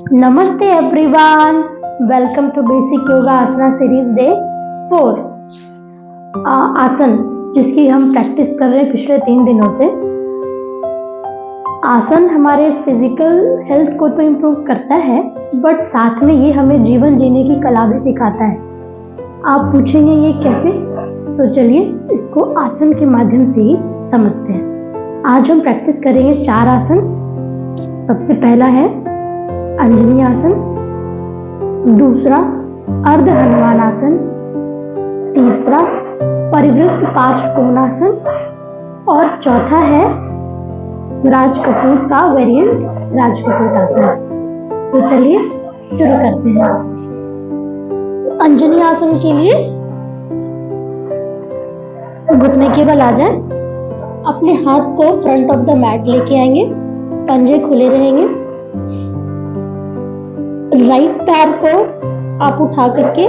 नमस्ते everyone, welcome to basic yoga asana series day 4। आसन जिसकी हम प्रैक्टिस कर रहे हैं पिछले 3 दिनों से। आसन हमारे फिजिकल हेल्थ को तो इम्प्रूव करता है, बट साथ में ये हमें जीवन जीने की कला भी सिखाता है। आप पूछेंगे ये कैसे? तो चलिए इसको आसन के माध्यम से ही समझते हैं। आज हम प्रैक्टिस करेंगे 4 आसन। सबसे पहला है अंजनी आसन, दूसरा अर्ध हनुमान आसन, तीसरा परिवृत्त पार्श्व कोणासन और चौथा है राजकपूत का वेरिएंट राजकपूत आसन। तो चलिए शुरू करते हैं। अंजनी आसन के लिए घुटने के बल आ जाए, अपने हाथ को फ्रंट ऑफ द मैट लेके आएंगे, पंजे खुले रहेंगे। राइट पैर को आप उठा करके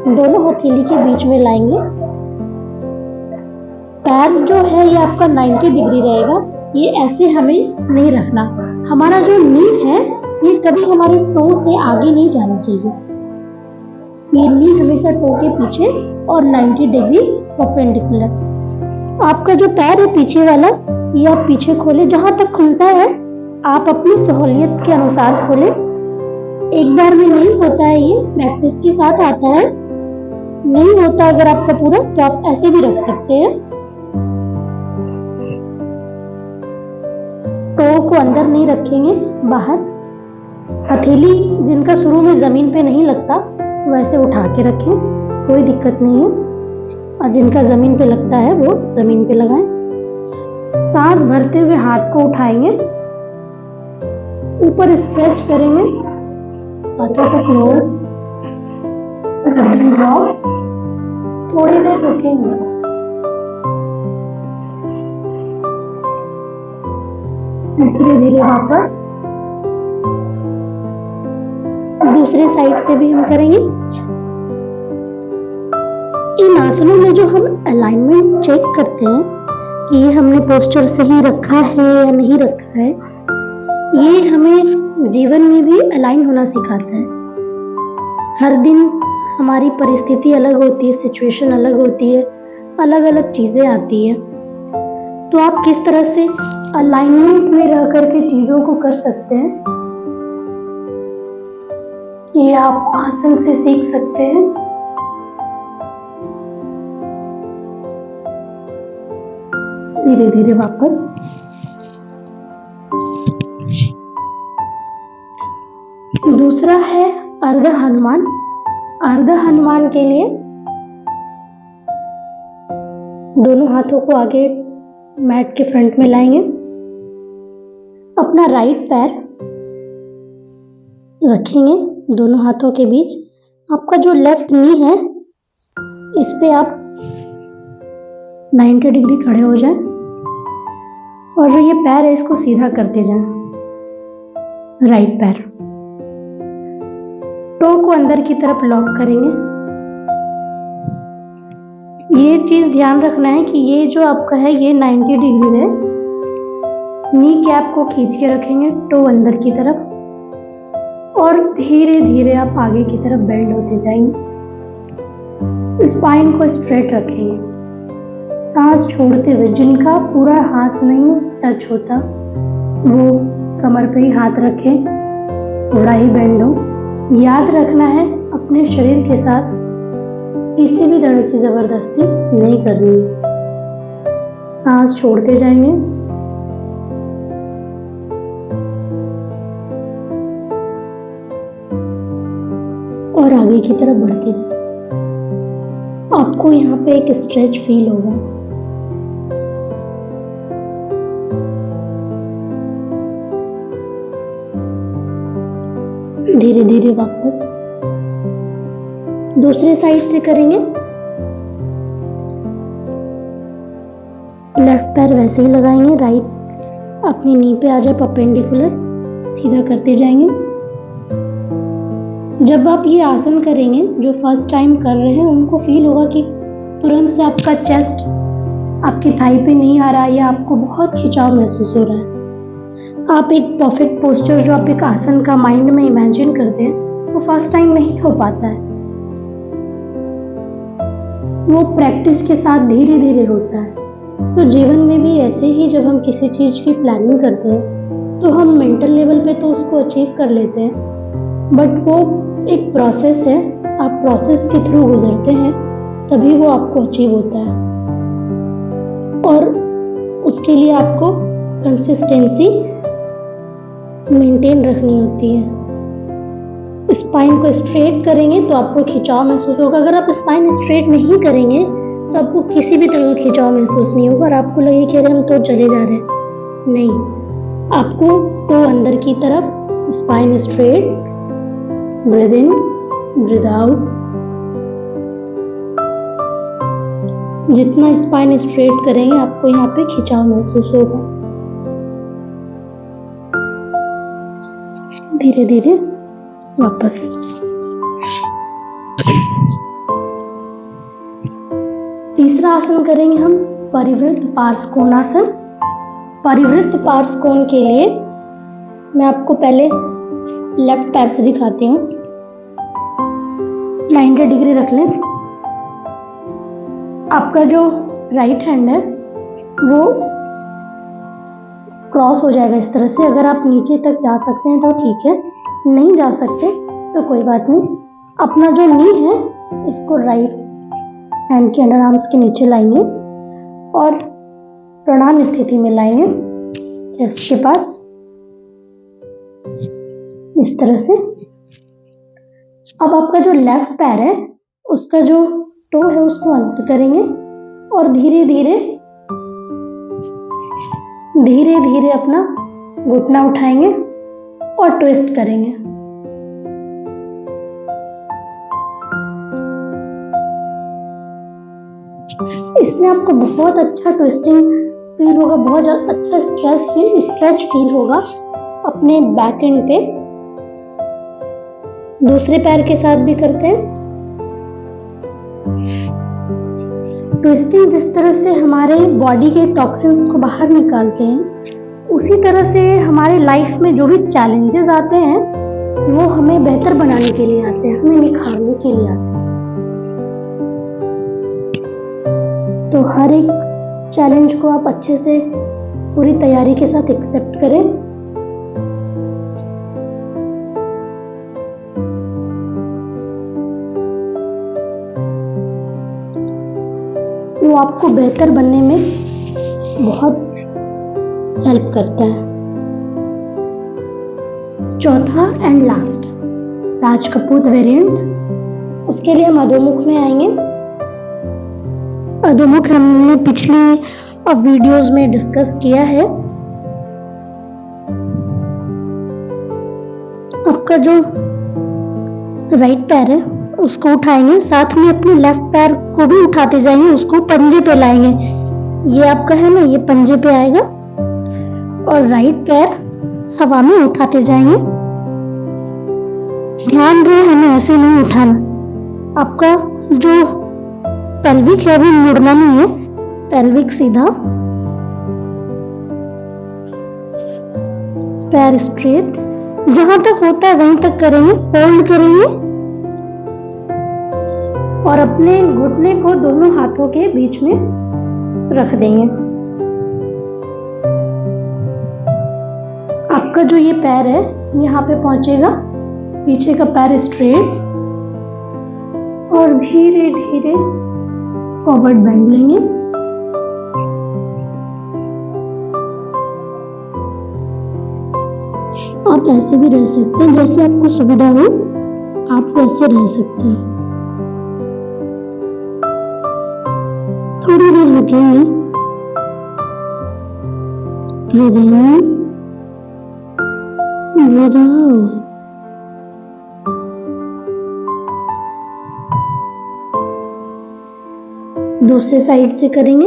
दोनों हथेली के बीच में लाएंगे। पैर जो है ये आपका 90 डिग्री रहेगा। ये ऐसे हमें नहीं रखना। हमारा जो नी है ये कभी हमारे टो से आगे नहीं जाना चाहिए। ये नी हमेशा टो के पीछे और 90 डिग्री परपेंडिकुलर। आपका जो पैर है पीछे वाला, ये आप पीछे खोले, जहां तक खुलता है आप अपनी सहूलियत के अनुसार खोले। एक बार में नहीं होता है, ये प्रैक्टिस के साथ आता है। नहीं होता अगर आपका पूरा, तो आप ऐसे भी रख सकते हैं। टो को अंदर नहीं रखेंगे, बाहर। हथेली जिनका शुरू में जमीन पे नहीं लगता वैसे उठा के रखें, कोई दिक्कत नहीं है। और जिनका जमीन पे लगता है वो जमीन पे लगाएं। सांस भरते हुए हाथ को उठाएंगे, ऊपर स्ट्रेच करेंगे, हाथों को क्लोज, थोड़ी देर रुकेंगे। धीरे धीरे वापस दूसरे साइड से भी हम करेंगे। इन आसनों में जो हम अलाइनमेंट चेक करते हैं कि ये हमने पोस्चर सही रखा है या नहीं रखा है, ये हमें जीवन में भी अलाइन होना सिखाता है। हर दिन हमारी परिस्थिति अलग होती है, सिचुएशन अलग होती है, अलग अलग चीजें आती है। तो आप किस तरह से अलाइनमेंट में रह करके चीजों को कर सकते हैं, ये आप आसन से सीख सकते हैं। धीरे धीरे वापस। दूसरा है अर्ध हनुमान। अर्ध हनुमान के लिए दोनों हाथों को आगे मैट के फ्रंट में लाएंगे। अपना राइट पैर रखेंगे दोनों हाथों के बीच। आपका जो लेफ्ट नी है इस पे आप 90 डिग्री खड़े हो जाएं और जो ये पैर है इसको सीधा करते जाएं। राइट पैर टो को अंदर की तरफ लॉक करेंगे। ये चीज ध्यान रखना है कि ये जो आपका है ये 90 डिग्री है। नी कैप को खींच के रखेंगे टो अंदर की तरफ और धीरे धीरे आप आगे की तरफ बेंड होते जाएंगे। स्पाइन को स्ट्रेट रखेंगे, सांस छोड़ते हुए। जिनका पूरा हाथ नहीं टच होता वो कमर पे ही हाथ रखें, थोड़ा ही बेंड हो। याद रखना है अपने शरीर के साथ किसी भी तरह की जबरदस्ती नहीं करनी है। सांस छोड़ते जाएंगे। और आगे की तरफ बढ़ते जाएं। आपको यहाँ पे एक स्ट्रेच फील होगा। धीरे धीरे वापस दूसरे साइड से करेंगे। लेफ्ट पैर वैसे ही लगाएंगे, राइट अपनी नी पे आ जाए परपेंडिकुलर, सीधा करते जाएंगे। जब आप ये आसन करेंगे, जो फर्स्ट टाइम कर रहे हैं उनको फील होगा कि तुरंत से आपका चेस्ट आपकी थाई पे नहीं आ रहा है या आपको बहुत खिंचाव महसूस हो रहा है। आप एक परफेक्ट पोस्चर जो आप एक आसन का माइंड में इमेजिन करते हैं वो फर्स्ट टाइम नहीं हो पाता है, वो प्रैक्टिस के साथ धीरे धीरे होता है। तो जीवन में भी ऐसे ही जब हम किसी चीज़ की प्लानिंग करते हैं तो हम मेंटल लेवल पे तो उसको अचीव कर लेते हैं, बट वो एक प्रोसेस है, आप प्रोसेस के थ्रू गुजरते हैं तभी वो आपको अचीव होता है। और उसके लिए आपको कंसिस्टेंसी मेंटेन रखनी होती है। स्पाइन को स्ट्रेट करेंगे तो आपको खिंचाव महसूस होगा। अगर आप स्पाइन स्ट्रेट नहीं करेंगे तो आपको किसी भी तरह का खिंचाव महसूस नहीं होगा और आपको लगे कि अरे हम तो चले जा रहे हैं। नहीं, आपको टो अंदर की तरफ, spine straight, breathe in, breathe out. जितना स्पाइन स्ट्रेट करेंगे आपको यहाँ पे खिंचाव महसूस होगा। धीरे धीरे वापस। तीसरा आसन करेंगे हम परिवृत्त पार्श्वकोणासन। परिवृत्त पार्श्वकोण के लिए मैं आपको पहले लेफ्ट पैर से दिखाती हूँ। 90 डिग्री रख लें। आपका जो राइट हैंड है वो क्रॉस हो जाएगा इस तरह से। अगर आप नीचे तक जा सकते हैं तो ठीक है, नहीं जा सकते तो कोई बात नहीं। अपना जो नी है इसको राइट हैंड के अंडर आर्म्स के नीचे लाएंगे और प्रणाम स्थिति में लाएंगे चेस्ट के पास, इस तरह से। अब आपका जो लेफ्ट पैर है उसका जो टो है उसको अंदर करेंगे और धीरे धीरे धीरे धीरे अपना घुटना उठाएंगे और ट्विस्ट करेंगे। इसमें आपको बहुत अच्छा ट्विस्टिंग फील होगा, बहुत अच्छा स्ट्रेच फील होगा अपने बैक एंड पे। दूसरे पैर के साथ भी करते हैं। ट्विस्टिंग जिस तरह से हमारे बॉडी के टॉक्सिन्स को बाहर निकालते हैं, उसी तरह से हमारे लाइफ में जो भी चैलेंजेस आते हैं वो हमें बेहतर बनाने के लिए आते हैं, हमें निखारने के लिए आते हैं। तो हर एक चैलेंज को आप अच्छे से पूरी तैयारी के साथ एक्सेप्ट करें। वो आपको बेहतर बनने में बहुत हेल्प करता है। चौथा एंड लास्ट राजकपूत वेरिएंट। उसके लिए हम अधोमुख में आएंगे। अधोमुख हमने पिछले वीडियोस में डिस्कस किया है। आपका जो राइट पैर है उसको उठाएंगे, साथ में अपने लेफ्ट पैर को भी उठाते जाएंगे, उसको पंजे पे लाएंगे। ये आपका है ना, ये पंजे पे आएगा और राइट पैर हवा में उठाते जाएंगे। ध्यान रहे हमें ऐसे नहीं उठाना। आपका जो पेल्विक है अभी मुड़ना नहीं है, पेल्विक सीधा, पैर स्ट्रेट, जहां तक होता है वहीं तक करेंगे। फोल्ड करेंगे और अपने घुटने को दोनों हाथों के बीच में रख देंगे। आपका जो ये पैर है यहाँ पे पहुंचेगा, पीछे का पैर स्ट्रेट और धीरे धीरे फॉरवर्ड बेंड लेंगे। आप ऐसे भी रह सकते हैं, जैसे आपको सुविधा हो आप वैसे रह सकते हैं। थोड़ी देर रुकेंगे। Breathe in, breathe out. दूसरे साइड से करेंगे।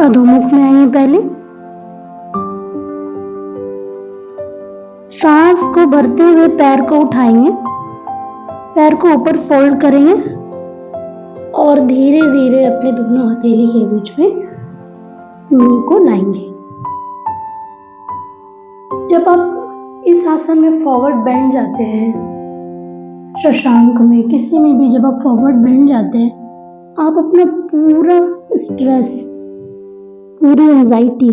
अधोमुख में आएंगे। पहले सांस को भरते हुए पैर को उठाएंगे, पैर को ऊपर फोल्ड करेंगे और धीरे धीरे अपने दोनों हथेली के बीच में नी को लाएंगे। जब आप इस आसन में फॉरवर्ड बेंड जाते हैं, शशांक में किसी में भी जब आप फॉरवर्ड बेंड जाते हैं, आप अपना पूरा स्ट्रेस, पूरी एंजाइटी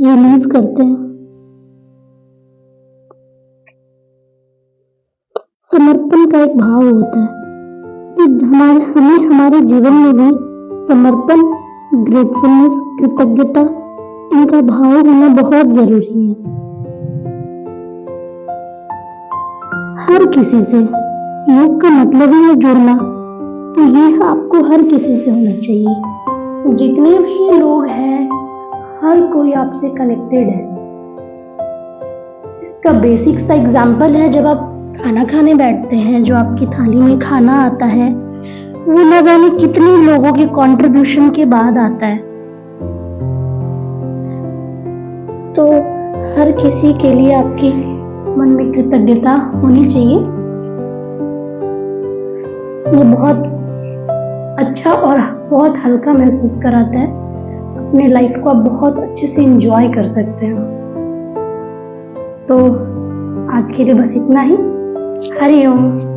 रिलीज करते हैं। समर्पण का एक भाव होता है कि हमें हमारे जीवन में भी समर्पण, ग्रेटफुलनेस, कृतज्ञता, इनका भाव होना बहुत जरूरी है। हर किसी से, योग का मतलब ही है जुड़ना, तो ये आपको हर किसी से होना चाहिए। जितने भी लोग हैं, हर कोई आपसे कनेक्टेड है। इसका बेसिक सा एग्जाम्पल है, जब आप खाना खाने बैठते हैं, जो आपकी थाली में खाना आता है वो न जाने कितने लोगों के कंट्रीब्यूशन के बाद आता है। तो हर किसी के लिए आपकी मन में कृतज्ञता होनी चाहिए। ये बहुत अच्छा और बहुत हल्का महसूस कराता है। अपने लाइफ को आप बहुत अच्छे से एंजॉय कर सकते हैं। तो आज के लिए बस इतना ही। हरि ओम।